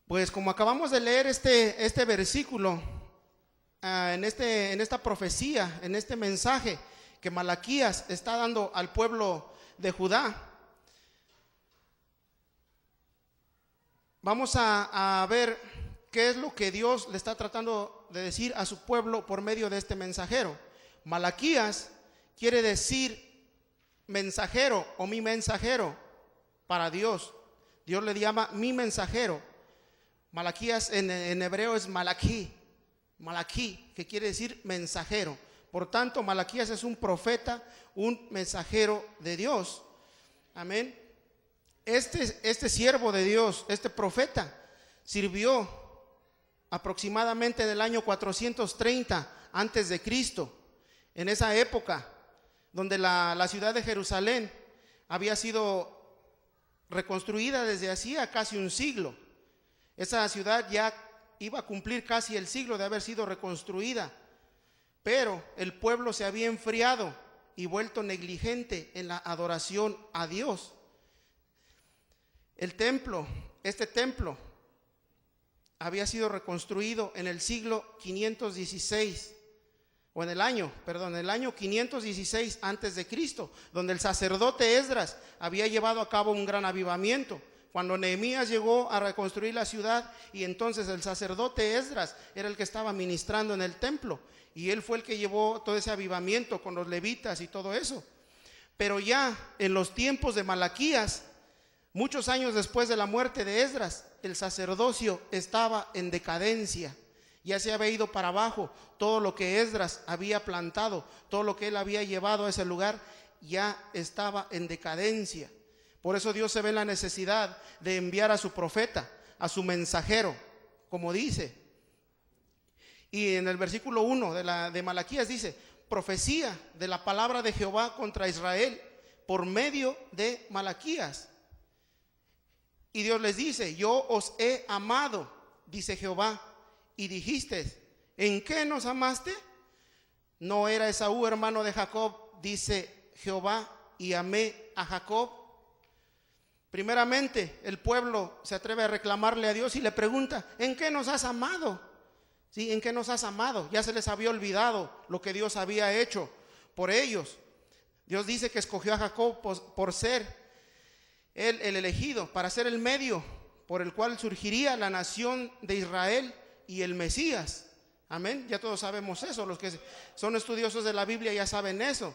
Pues como acabamos de leer este versículo, en esta profecía, en este mensaje que Malaquías está dando al pueblo de Judá, vamos a ver qué es lo que Dios le está tratando de decir a su pueblo por medio de este mensajero. Malaquías quiere decir mensajero o mi mensajero para Dios. Dios le llama mi mensajero. Malaquías en hebreo es malaquí, que quiere decir mensajero. Por tanto, Malaquías es un profeta, un mensajero de Dios. Amén. Este siervo de Dios, este profeta, sirvió aproximadamente del año 430 antes de Cristo. En esa época, donde la ciudad de Jerusalén había sido reconstruida desde hacía casi un siglo. Esa ciudad ya iba a cumplir casi el siglo de haber sido reconstruida, pero el pueblo se había enfriado y vuelto negligente en la adoración a Dios. Este templo había sido reconstruido en el siglo 516, o en el año 516 antes de Cristo, donde el sacerdote Esdras había llevado a cabo un gran avivamiento. Cuando Nehemías llegó a reconstruir la ciudad, y entonces el sacerdote Esdras era el que estaba ministrando en el templo, y él fue el que llevó todo ese avivamiento con los levitas y todo eso. Pero ya en los tiempos de Malaquías, muchos años después de la muerte de Esdras, el sacerdocio estaba en decadencia. Ya se había ido para abajo. Todo lo que Esdras había plantado, todo lo que él había llevado a ese lugar, ya estaba en decadencia. Por eso Dios se ve en la necesidad de enviar a su profeta, a su mensajero, como dice. Y en el versículo 1 de Malaquías dice: profecía de la palabra de Jehová contra Israel por medio de Malaquías. Y Dios les dice: yo os he amado, dice Jehová, y dijiste: ¿en qué nos amaste? ¿No era Esaú hermano de Jacob, dice Jehová, y amé a Jacob? Primeramente, el pueblo se atreve a reclamarle a Dios y le pregunta: ¿en qué nos has amado? ¿Sí? ¿En qué nos has amado? Ya se les había olvidado lo que Dios había hecho por ellos. Dios dice que escogió a Jacob por ser él el elegido, para ser el medio por el cual surgiría la nación de Israel y el Mesías. Amén. Ya todos sabemos eso. Los que son estudiosos de la Biblia ya saben eso.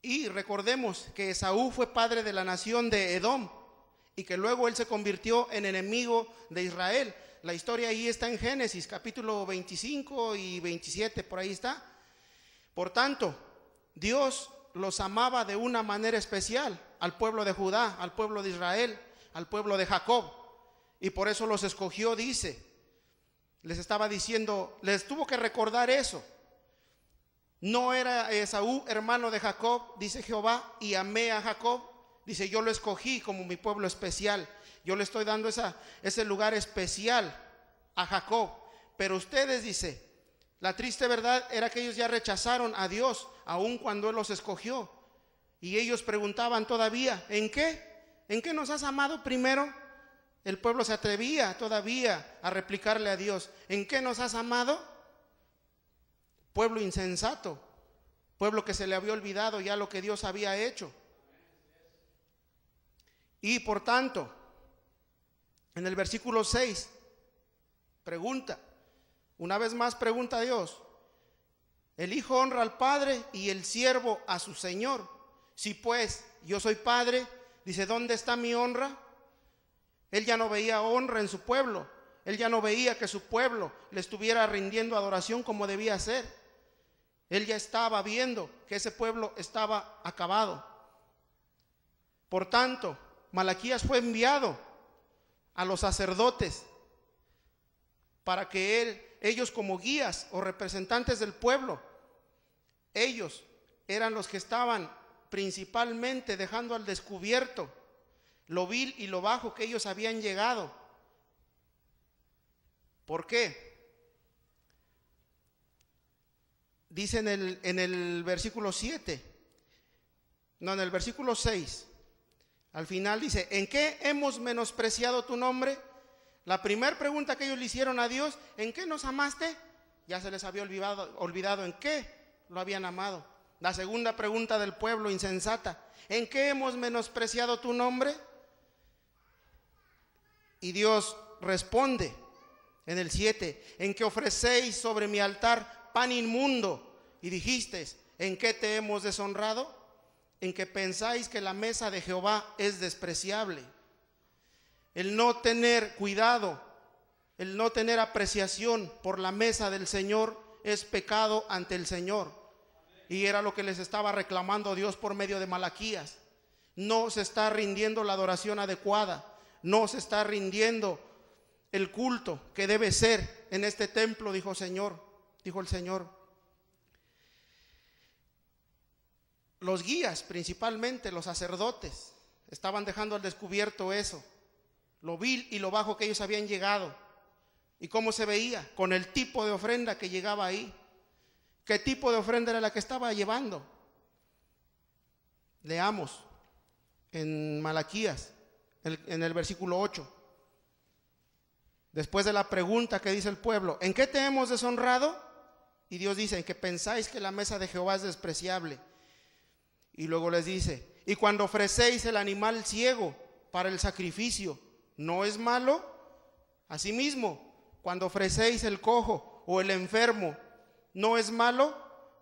Y recordemos que Esaú fue padre de la nación de Edom, y que luego él se convirtió en enemigo de Israel. La historia ahí está en Génesis capítulo 25 y 27, por ahí está. Por tanto, Dios los amaba de una manera especial al pueblo de Judá, al pueblo de Israel, al pueblo de Jacob, y por eso los escogió. Dice, les estaba diciendo, les tuvo que recordar eso. No era Esaú hermano de Jacob, dice Jehová, y amé a Jacob. Dice, yo lo escogí como mi pueblo especial. Yo le estoy dando ese lugar especial a Jacob. Pero ustedes, dice, la triste verdad era que ellos ya rechazaron a Dios, aun cuando Él los escogió. Y ellos preguntaban todavía: ¿en qué? ¿En qué nos has amado primero? El pueblo se atrevía todavía a replicarle a Dios: ¿en qué nos has amado? Pueblo insensato, pueblo que se le había olvidado ya lo que Dios había hecho. Y por tanto, en el versículo 6, pregunta, una vez más pregunta a Dios: el hijo honra al padre y el siervo a su señor. Si pues yo soy padre, dice, ¿dónde está mi honra? Él ya no veía honra en su pueblo. Él ya no veía que su pueblo le estuviera rindiendo adoración como debía ser. Él ya estaba viendo que ese pueblo estaba acabado. Por tanto, Malaquías fue enviado a los sacerdotes para que ellos, como guías o representantes del pueblo, ellos eran los que estaban principalmente dejando al descubierto lo vil y lo bajo que ellos habían llegado. ¿Por qué? Dice en el versículo 7, no, en el versículo 6, Al final dice, ¿en qué hemos menospreciado tu nombre? La primera pregunta que ellos le hicieron a Dios, ¿en qué nos amaste? Ya se les había olvidado en qué lo habían amado. La segunda pregunta del pueblo insensata, ¿en qué hemos menospreciado tu nombre? Y Dios responde en el 7, en que ofrecéis sobre mi altar pan inmundo, y dijisteis, ¿en qué te hemos deshonrado? En que pensáis que la mesa de Jehová es despreciable. El no tener cuidado, el no tener apreciación por la mesa del Señor es pecado ante el Señor. Y era lo que les estaba reclamando Dios por medio de Malaquías. No se está rindiendo la adoración adecuada, no se está rindiendo el culto que debe ser en este templo, dijo el Señor. Los guías, principalmente los sacerdotes, estaban dejando al descubierto eso, lo vil y lo bajo que ellos habían llegado. ¿Y cómo se veía? Con el tipo de ofrenda que llegaba ahí. ¿Qué tipo de ofrenda era la que estaba llevando? Leamos en Malaquías, en el versículo 8. Después de la pregunta que dice el pueblo, ¿en qué te hemos deshonrado? Y Dios dice, en que pensáis que la mesa de Jehová es despreciable. Y luego les dice, y cuando ofrecéis el animal ciego para el sacrificio, ¿no es malo? Asimismo, cuando ofrecéis el cojo o el enfermo, ¿no es malo?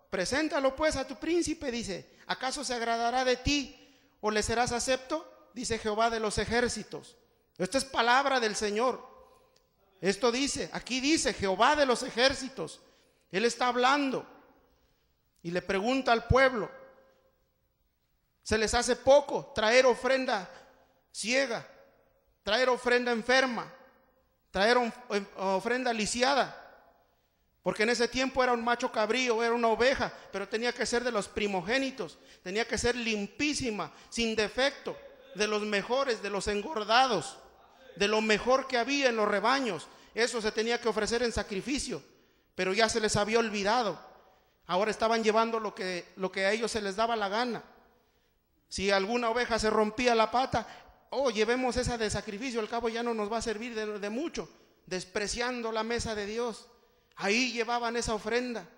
Preséntalo pues a tu príncipe, dice. ¿Acaso se agradará de ti o le serás acepto? Dice Jehová de los ejércitos. Esta es palabra del Señor. Esto dice, aquí dice Jehová de los ejércitos. Él está hablando y le pregunta al pueblo, ¿se les hace poco traer ofrenda ciega, traer ofrenda enferma, traer ofrenda lisiada? Porque en ese tiempo era un macho cabrío, era una oveja, pero tenía que ser de los primogénitos, tenía que ser limpísima, sin defecto, de los mejores, de los engordados, de lo mejor que había en los rebaños. Eso se tenía que ofrecer en sacrificio, pero ya se les había olvidado. Ahora estaban llevando lo que a ellos se les daba la gana. Si alguna oveja se rompía la pata, llevemos esa de sacrificio, al cabo ya no nos va a servir de mucho, despreciando la mesa de Dios. Ahí llevaban esa ofrenda.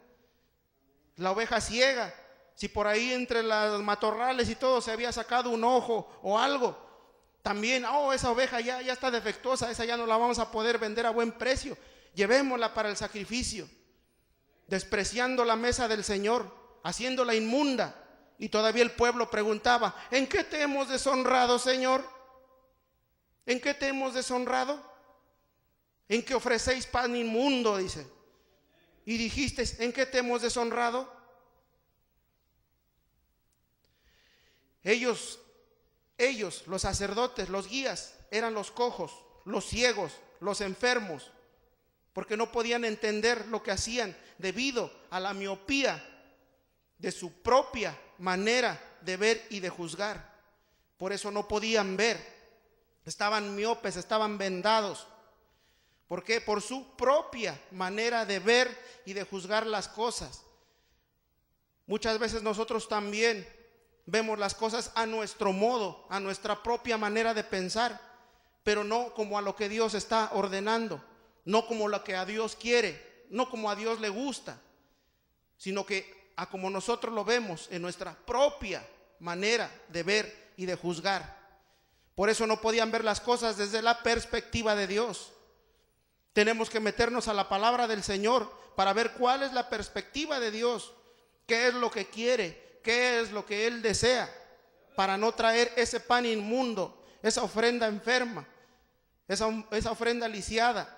La oveja ciega, si por ahí entre los matorrales y todo se había sacado un ojo o algo, también, esa oveja ya está defectuosa, esa ya no la vamos a poder vender a buen precio, llevémosla para el sacrificio. Despreciando la mesa del Señor, haciéndola inmunda. Y todavía el pueblo preguntaba, ¿en qué te hemos deshonrado, Señor? ¿En qué te hemos deshonrado? En que ofrecéis pan inmundo, dice. Y dijiste, ¿en qué te hemos deshonrado? Ellos, los sacerdotes, los guías, eran los cojos, los ciegos, los enfermos, porque no podían entender lo que hacían debido a la miopía de su propia manera de ver y de juzgar. Por eso no podían ver, estaban miopes, estaban vendados. ¿Por qué? Por su propia manera de ver y de juzgar las cosas. Muchas veces nosotros también vemos las cosas a nuestro modo, a nuestra propia manera de pensar, pero no como a lo que Dios está ordenando, no como lo que a Dios quiere, no como a Dios le gusta, sino que a como nosotros lo vemos en nuestra propia manera de ver y de juzgar. Por eso no podían ver las cosas desde la perspectiva de Dios. Tenemos que meternos a la palabra del Señor para ver cuál es la perspectiva de Dios, qué es lo que quiere, qué es lo que Él desea, para no traer ese pan inmundo, esa ofrenda enferma, esa ofrenda lisiada.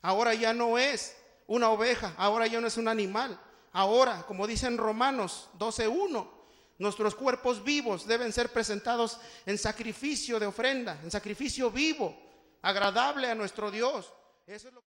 Ahora ya no es una oveja, ahora ya no es un animal. Ahora, como dice en Romanos 12:1, nuestros cuerpos vivos deben ser presentados en sacrificio de ofrenda, en sacrificio vivo, agradable a nuestro Dios. Eso es lo